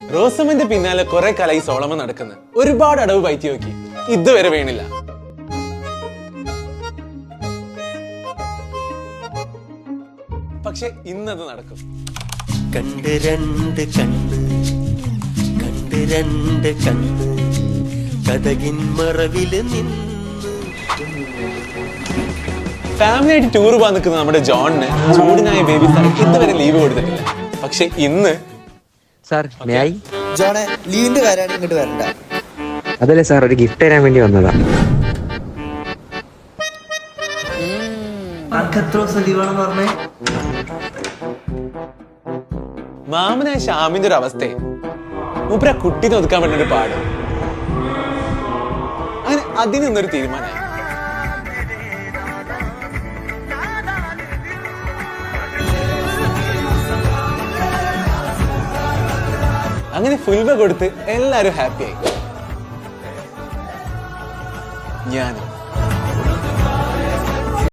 റോസമ്മന്റെ പിന്നാലെ കുറെ കാലമായി സോളമൻ നടക്കുന്നത്. ഒരുപാട് അടവ് പയറ്റി നോക്കി, ഇതുവരെ വീണില്ല. പക്ഷെ ഇന്നത് നടക്കും. കണ്ട് രണ്ട് കണ്ണ്, കണ്ട് രണ്ട് കണ്ണ്, കഥകിൻ മറവില് നിന്ന്. ഫാമിലി ആയിട്ട് ടൂർ പോകാൻ നിൽക്കുന്ന നമ്മുടെ ജോണിന് ചൂടിനായ ബേബി സാർ ഇതുവരെ ലീവ് കൊടുത്തിട്ടില്ല. പക്ഷെ ഇന്ന് ജോണെ ലീവിന്റെ കാര്യമാണ് ഇങ്ങോട്ട് വരണ്ട. അതല്ലേ സാർ, ഒരു ഗിഫ്റ്റ് തരാൻ വേണ്ടി വന്നതാ. മാമനായ ഷാമിന്റെ ഒരു അവസ്ഥയെ മൂപ്പര കുട്ടി ഒതുക്കാൻ വേണ്ടി പാടും. അങ്ങനെ അതിനൊന്നൊരു തീരുമാനമായി. അങ്ങനെ ഫുൾവ കൊടുത്ത് എല്ലാരും ഹാപ്പിയായി. ഞാനും